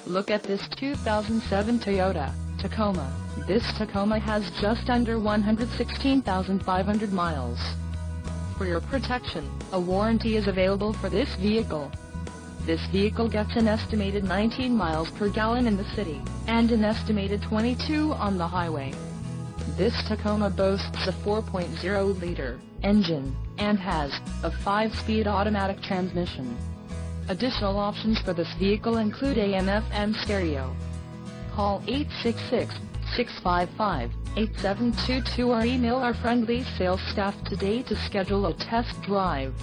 Look at this 2007 Toyota Tacoma. This Tacoma has just under 116,500 miles. For your protection, a warranty is available for this vehicle. This vehicle gets an estimated 19 miles per gallon in the city, and an estimated 22 on the highway. This Tacoma boasts a 4.0-liter engine, and has a 5-speed automatic transmission. Additional options for this vehicle include AM/FM stereo. Call 866-655-8722 or email our friendly sales staff today to schedule a test drive.